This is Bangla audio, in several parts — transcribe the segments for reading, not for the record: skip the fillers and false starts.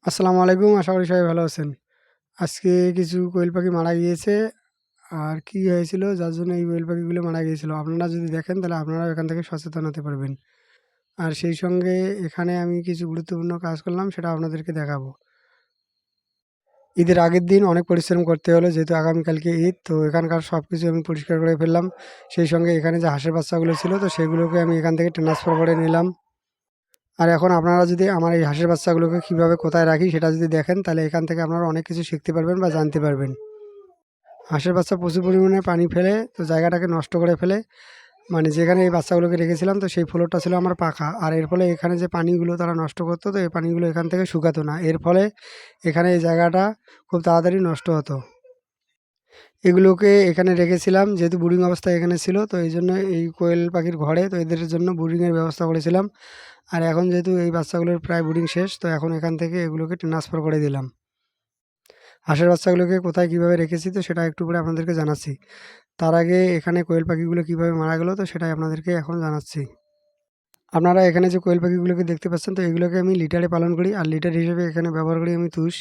আসসালামু আলাইকুম। আশা করি সবাই ভালো আছেন। আজকে কিছু কোয়েল পাখি মারা গিয়েছে। আর কি হয়েছিল যার জন্য এই কোয়েল পাখিগুলো মারা গিয়েছিল, আপনারা যদি দেখেন তাহলে আপনারাও এখান থেকে সচেতন হতে পারবেন। আর সেই সঙ্গে এখানে আমি কিছু গুরুত্বপূর্ণ কাজ করলাম, সেটা আপনাদেরকে দেখাবো। ঈদের আগের দিন অনেক পরিশ্রম করতে হলো, যেহেতু আগামীকালকে ঈদ। তো এখানকার সব কিছু আমি পরিষ্কার করে ফেললাম। সেই সঙ্গে এখানে যে হাঁসের বাচ্চাগুলো ছিল, তো সেগুলোকে আমি এখান থেকে ট্রান্সফার করে নিলাম। আর এখন আপনারা যদি আমার এই হাঁসের বাচ্চাগুলোকে কীভাবে কোথায় রাখি সেটা যদি দেখেন, তাহলে এখান থেকে আপনারা অনেক কিছু শিখতে পারবেন বা জানতে পারবেন। হাঁসের বাচ্চা প্রচুর পরিমাণে পানি ফেলে, তো জায়গাটাকে নষ্ট করে ফেলে। মানে যেখানে এই বাচ্চাগুলোকে রেখেছিলাম, তো সেই ফ্লোরটা ছিল আমার পাখা। আর এর ফলে এখানে যে পানিগুলো তারা নষ্ট করতো, তো এই পানিগুলো এখান থেকে শুকাতো না। এর ফলে এখানে এই জায়গাটা খুব তাড়াতাড়ি নষ্ট হতো। এগুলোকে এখানে রেখেছিলাম যেহেতু বোর্ডিং অবস্থায় এখানে ছিল, তো এই জন্য এই কোয়েল পাখির ঘরে, তো এদের জন্য বোর্ডিংয়ের ব্যবস্থা করেছিলাম। আর এখন যেহেতু এই বাচ্চাগুলোর প্রায় বোর্ডিং শেষ, তো এখন এখান থেকে এগুলোকে ট্রান্সফার করে দিলাম। হাঁসের বাচ্চাগুলোকে কোথায় কীভাবে রেখেছি, তো সেটা একটু পরে আপনাদেরকে জানাচ্ছি। তার আগে এখানে কোয়েল পাখিগুলো কীভাবে মারা গেল, তো সেটাই আপনাদেরকে এখন জানাচ্ছি। আপনারা এখানে যে কোয়েল পাখিগুলোকে দেখতে পাচ্ছেন, তো এগুলোকে আমি লিটারে পালন করি। আর লিটার হিসেবে এখানে ব্যবহার করি আমি তুষ।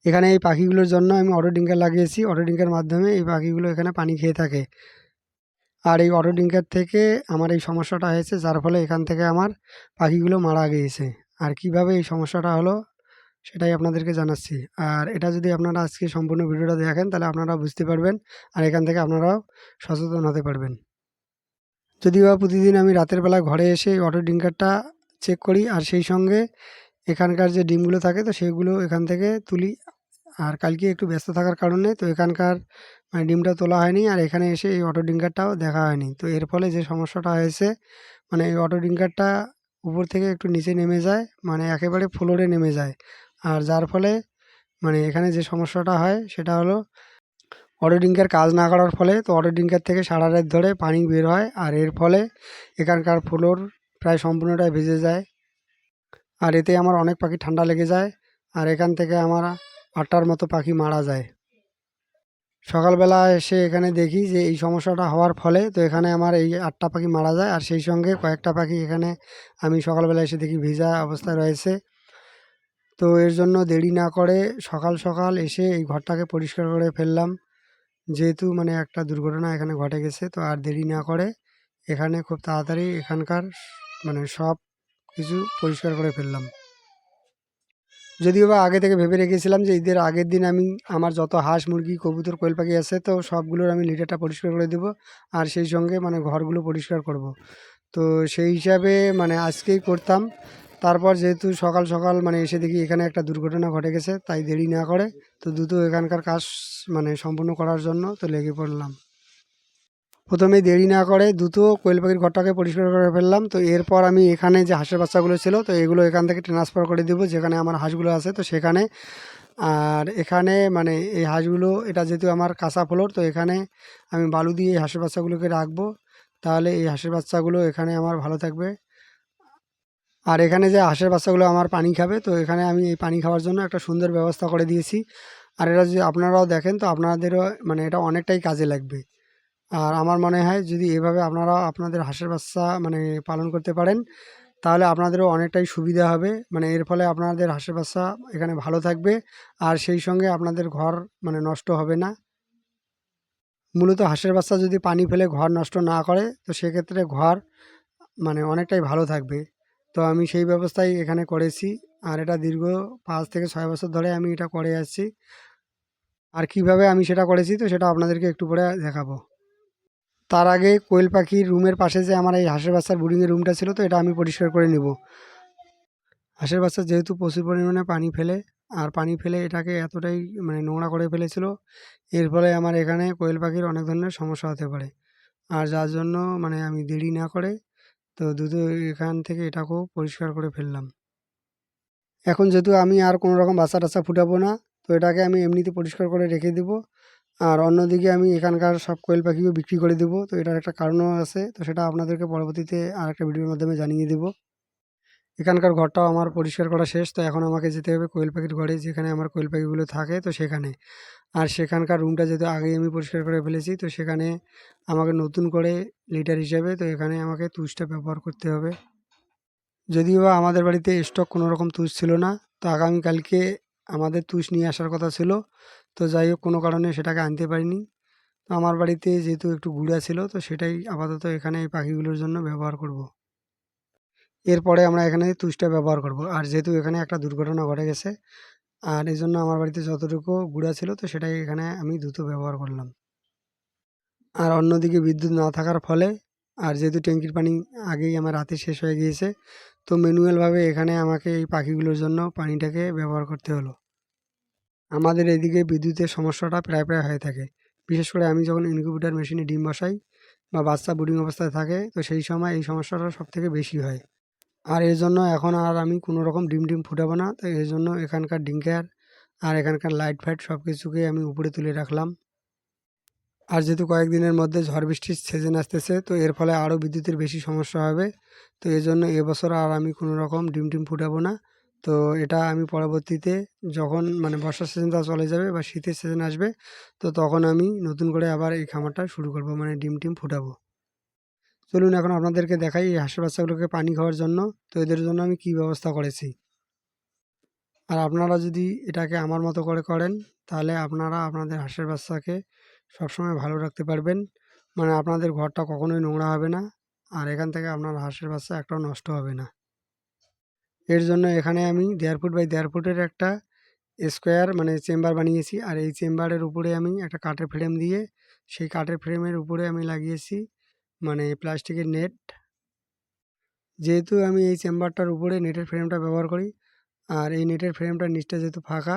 এখানে এই পাখিগুলোর জন্য আমি অটো ডিঙ্কার লাগিয়েছি। অটো ডিঙ্কার মাধ্যমে এই পাখিগুলো এখানে পানি খেয়ে থাকে। আর এই অটো ডিঙ্কার থেকে আমার এই সমস্যাটা হয়েছে, যার ফলে এখান থেকে আমার পাখিগুলো মারা গিয়েছে। আর কিভাবে এই সমস্যাটা হলো সেটাই আপনাদেরকে জানাচ্ছি। আর এটা যদি আপনারা আজকে সম্পূর্ণ ভিডিওটা দেখেন, তাহলে আপনারা বুঝতে পারবেন। আর এখান থেকে আপনারাও সচেতন হতে পারবেন। যদিও বা প্রতিদিন আমি রাতের বেলা ঘরে এসে অটো ডিঙ্কারটা চেক করি, আর সেই সঙ্গে এখানকার যে ডিমগুলো থাকে, তো সেগুলো এখান থেকে তুলি। আর কালকে একটু ব্যস্ত থাকার কারণে তো এখানকার মানে ডিমটা তোলা হয়নি, আর এখানে এসে এই অটো ডিঙ্কারটাও দেখা হয়নি। তো এর ফলে যে সমস্যাটা হয়েছে, মানে এই অটো ডিঙ্কারটা উপর থেকে একটু নিচে নেমে যায়, মানে একেবারে ফ্লোরে নেমে যায়। আর যার ফলে মানে এখানে যে সমস্যাটা হয় সেটা হলো, অটো ডিঙ্কার কাজ না করার ফলে তো অটো ডিঙ্কার থেকে সারা রাত ধরে পানি বের হয়। আর এর ফলে এখানকার ফ্লোর প্রায় সম্পূর্ণটাই ভিজে যায়। আর এতে আমার অনেক পাখি ঠান্ডা লেগে যায়। আর এখান থেকে আমার ৮টার মতো পাখি মারা যায়। সকালবেলা এসে এখানে দেখি যে এই সমস্যাটা হওয়ার ফলে তো এখানে আমার এই ৮টা পাখি মারা যায়। আর সেই সঙ্গে কয়েকটা পাখি এখানে আমি সকালবেলা এসে দেখি ভিজা অবস্থায় রয়েছে। তো এর জন্য দেরি না করে সকাল সকাল এসে এই ঘরটাকে পরিষ্কার করে ফেললাম। যেহেতু মানে একটা দুর্ঘটনা এখানে ঘটে গেছে, তো আর দেরি না করে এখানে খুব তাড়াতাড়ি এখানকার মানে সব কিছু পরিষ্কার করে ফেললাম। যদিও বা আগে থেকে ভেবে রেখেছিলাম যে ঈদের আগের দিন আমি আমার যত হাঁস, মুরগি, কবুতর, কোয়েল পাখি আছে, তো সবগুলোর আমি লিটারটা পরিষ্কার করে দেবো। আর সেই সঙ্গে মানে ঘরগুলো পরিষ্কার করব। তো সেই হিসাবে মানে আজকেই করতাম। তারপর যেহেতু সকাল সকাল মানে এসে দেখি এখানে একটা দুর্ঘটনা ঘটে গেছে, তাই দেরি না করে তো দ্রুত এখানকার কাজ মানে সম্পূর্ণ করার জন্য তো লেগে পড়লাম। প্রথমেই দেরি না করে দ্রুত কোয়েল পাখির ঘরটাকে পরিষ্কার করে ফেললাম। তো এরপর আমি এখানে যে হাঁসের বাচ্চাগুলো ছিল, তো এগুলো এখান থেকে ট্রান্সফার করে দেবো যেখানে আমার হাঁসগুলো আছে, তো সেখানে। আর এখানে মানে এই হাঁসগুলো, এটা যেহেতু আমার কাঁচা ফ্লোর, তো এখানে আমি বালু দিয়ে এই হাঁসের বাচ্চাগুলোকে রাখবো। তাহলে এই হাঁসের বাচ্চাগুলো এখানে আমার ভালো থাকবে। আর এখানে যে হাঁসের বাচ্চাগুলো আমার পানি খাবে, তো এখানে আমি এই পানি খাওয়ার জন্য একটা সুন্দর ব্যবস্থা করে দিয়েছি। আর এটা যদি আপনারাও দেখেন, তো আপনাদেরও মানে এটা অনেকটাই কাজে লাগবে। আর আমার মনে হয় যদি এভাবে আপনারা আপনাদের হাঁসের বাচ্চা মানে পালন করতে পারেন, তাহলে আপনাদেরও অনেকটাই সুবিধা হবে। মানে এর ফলে আপনাদের হাঁসের বাচ্চা এখানে ভালো থাকবে। আর সেই সঙ্গে আপনাদের ঘর মানে নষ্ট হবে না। মূলত হাঁসের বাচ্চা যদি পানি ফেলে ঘর নষ্ট না করে, তো সেক্ষেত্রে ঘর মানে অনেকটাই ভালো থাকবে। তো আমি সেই ব্যবস্থাই এখানে করেছি। আর এটা দীর্ঘ ৫ থেকে ৬ বছর ধরে আমি এটা করে আসছি। আর কিভাবে আমি সেটা করেছি, তো সেটা আপনাদেরকে একটু পরে দেখাবো। তার আগে কোয়েল পাখির রুমের পাশে যে আমার এই হাঁসের বাচ্চার বোর্ডিংয়ের রুমটা ছিল, তো এটা আমি পরিষ্কার করে নেব। হাঁসের বাচ্চা যেহেতু প্রচুর পরিমাণে পানি ফেলে, আর পানি ফেলে এটাকে এতটাই মানে নোংরা করে ফেলেছিল, এর ফলে আমার এখানে কোয়েল পাখির অনেক ধরনের সমস্যা হতে পারে। আর যার জন্য মানে আমি দেরি না করে তো দ্রুত এখান থেকে এটাকেও পরিষ্কার করে ফেললাম। এখন যেহেতু আমি আর কোনো রকম বাচ্চা-টাচ্চা ফুটাবো না, তো এটাকে আমি এমনিতে পরিষ্কার করে রেখে দেবো। আর অন্যদিকে আমি এখানকার সব কোয়েল পাখিও বিক্রি করে দেবো। তো এটার একটা কারণও আছে। তো সেটা আপনাদেরকে পরবর্তীতে আরেকটা ভিডিওর মাধ্যমে জানিয়ে দেবো। এখানকার ঘরটাও আমার পরিষ্কার করা শেষ। তো এখন আমাকে যেতে হবে কোয়েল পাখির ঘরে, যেখানে আমার কোয়েল পাখিগুলো থাকে, তো সেখানে। আর সেখানকার রুমটা যেহেতু আগেই আমি পরিষ্কার করে ফেলেছি, তো সেখানে আমাকে নতুন করে লিটার হিসাবে তো এখানে আমাকে তুষটা ব্যবহার করতে হবে। যদিও বা আমাদের বাড়িতে স্টক কোনো রকম তুষ ছিল না, তো আগামীকালকে আমাদের তুষ নিয়ে আসার কথা ছিল। তো যাই হোক কোনো কারণে সেটাকে আনতে পারিনি। তো আমার বাড়িতে যেহেতু একটু গুঁড়া ছিল, তো সেটাই আপাতত এখানে এই পাখিগুলোর জন্য ব্যবহার করব। এরপরে আমরা এখানে তুষটা ব্যবহার করব। আর যেহেতু এখানে একটা দুর্ঘটনা ঘটে গেছে, আর এজন্য আমার বাড়িতে যতটুকু গুঁড়া ছিল, তো সেটাই এখানে আমি দ্রুত ব্যবহার করলাম। আর অন্যদিকে বিদ্যুৎ না থাকার ফলে, আর যেহেতু ট্যাঙ্কির পানি আগেই আমার রাতে শেষ হয়ে গিয়েছে, তো ম্যানুয়ালভাবে এখানে আমাকে এই পাখিগুলোর জন্য পানিটাকে ব্যবহার করতে হলো। আমাদের এদিকে বিদ্যুতের সমস্যাটা প্রায় প্রায় হয়ে থাকে। বিশেষ করে আমি যখন ইনকিউবেটর মেশিনে ডিম বসাই বা বাচ্চা ব্রুডিং অবস্থায় থাকে, তো সেই সময় এই সমস্যাটা সবথেকে বেশি হয়। আর এর জন্য এখন আর আমি কোনো রকম ডিম ফুটাবো না। তো এর জন্য এখানকার ডিঙ্কার আর এখানকার লাইট ফাইট সব কিছুকে আমি উপরে তুলে রাখলাম। আর যেহেতু কয়েকদিনের মধ্যে ঝড় বৃষ্টির সিজন আসতেছে, তো এর ফলে আরও বিদ্যুতের বেশি সমস্যা হবে। তো এজন্য এবছর আর আমি কোনো রকম ডিম ফুটাবো না। তো এটা আমি পরবর্তীতে যখন মানে বর্ষার সিজনটা চলে যাবে বা শীতের সিজন আসবে, তো তখন আমি নতুন করে আবার এই খামারটা শুরু করব, মানে ডিম ফুটাবো। চলুন এখন আপনাদেরকে দেখাই এই হাঁসের বাচ্চাগুলোকে পানি খাওয়ার জন্য, তো এদের জন্য আমি কী ব্যবস্থা করেছি। আর আপনারা যদি এটাকে আমার মতো করে করেন, তাহলে আপনারা আপনাদের হাঁসের বাচ্চাকে সবসময় ভালো রাখতে পারবেন। মানে আপনাদের ঘরটা কখনোই নোংরা হবে না। আর এখান থেকে আপনার হাঁসের বাচ্চা একটাও নষ্ট হবে না। এর জন্য এখানে আমি 1.5 ফুট বাই 1.5 ফুটের একটা স্কোয়ার মানে চেম্বার বানিয়েছি। আর এই চেম্বারের উপরে আমি একটা কাঠের ফ্রেম দিয়ে, সেই কাঠের ফ্রেমের উপরে আমি লাগিয়েছি মানে প্লাস্টিকের নেট। যেহেতু আমি এই চেম্বারটার উপরে নেটের ফ্রেমটা ব্যবহার করি, আর এই নেটের ফ্রেমটার নিচটা যেহেতু ফাঁকা,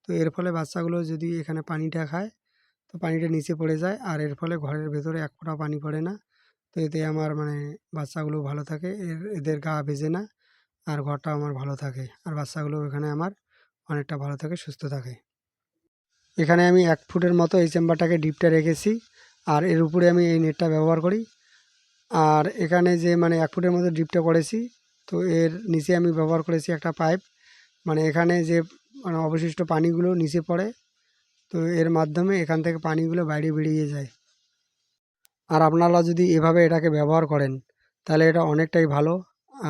তো এর ফলে বাচ্চাগুলো যদি এখানে পানিটা খায়, তো পানিটা নিচে পড়ে যায়। আর এর ফলে ঘরের ভেতরে এক ফোঁটা পানি পড়ে না। তো এতে আমার মানে বাচ্চাগুলো ভালো থাকে, এদের গা ভেজে না। আর ঘরটা আমার ভালো থাকে। আর বাচ্চাগুলো এখানে আমার অনেকটা ভালো থাকে, সুস্থ থাকে। এখানে আমি 1 ফুটের মতো এই চেম্বারটাকে ডিপটা রেখেছি। আর এর উপরে আমি এই নেটটা ব্যবহার করি। আর এখানে যে মানে 1 ফুটের মতো ডিপটা করেছি, তো এর নিচে আমি ব্যবহার করেছি একটা পাইপ। মানে এখানে যে মানে অবশিষ্ট পানিগুলো নিচে পড়ে, তো এর মাধ্যমে এখান থেকে পানিগুলো বাইরে বেরিয়ে যায়। আর আপনারা যদি এভাবে এটাকে ব্যবহার করেন, তাহলে এটা অনেকটাই ভালো।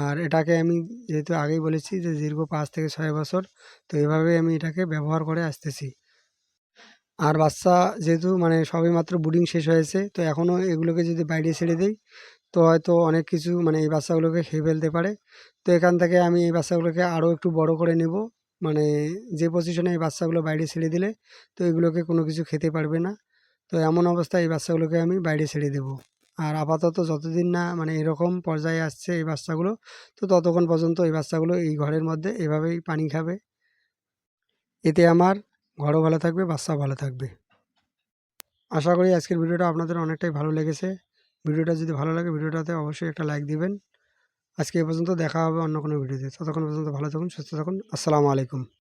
আর এটাকে আমি যেহেতু আগেই বলেছি যে দীর্ঘ 5 থেকে 6 বছর, তো এভাবেই আমি এটাকে ব্যবহার করে আসতেছি। আর বাচ্চা যেহেতু মানে সবেমাত্র ব্রুডিং শেষ হয়েছে, তো এখনও এগুলোকে যদি বাইরে ছেড়ে দেই, তো হয়তো অনেক কিছু মানে এই বাচ্চাগুলোকে খেয়ে ফেলতে পারে। তো এখান থেকে আমি এই বাচ্চাগুলোকে আরও একটু বড় করে নেব। মানে যে পজিশনে এই বাচ্চাগুলো বাইরে ছেড়ে দিলে, তো এগুলোকে কোনো কিছু খেতে পারবে না। তো এমন অবস্থায় এই বাচ্চাগুলোকে আমি বাইরে ছেড়ে দেব। আর আপাতত যতদিন না মানে এরকম পর্যায়ে আসছে এই বাচ্চাগুলো, তো ততক্ষণ পর্যন্ত এই বাচ্চাগুলো এই ঘরের মধ্যে এভাবেই পানি খাবে। এতে আমার ঘরও ভালো থাকবে, বাচ্চাও ভালো থাকবে। আশা করি আজকের ভিডিওটা আপনাদের অনেকটাই ভালো লেগেছে। ভিডিওটা যদি ভালো লাগে, ভিডিওটাতে অবশ্যই একটা লাইক দিবেন। আজকে এ পর্যন্ত, দেখা হবে অন্য কোনো ভিডিওতে। ততক্ষণ পর্যন্ত ভালো থাকুন, সুস্থ থাকুন। আসসালামু আলাইকুম।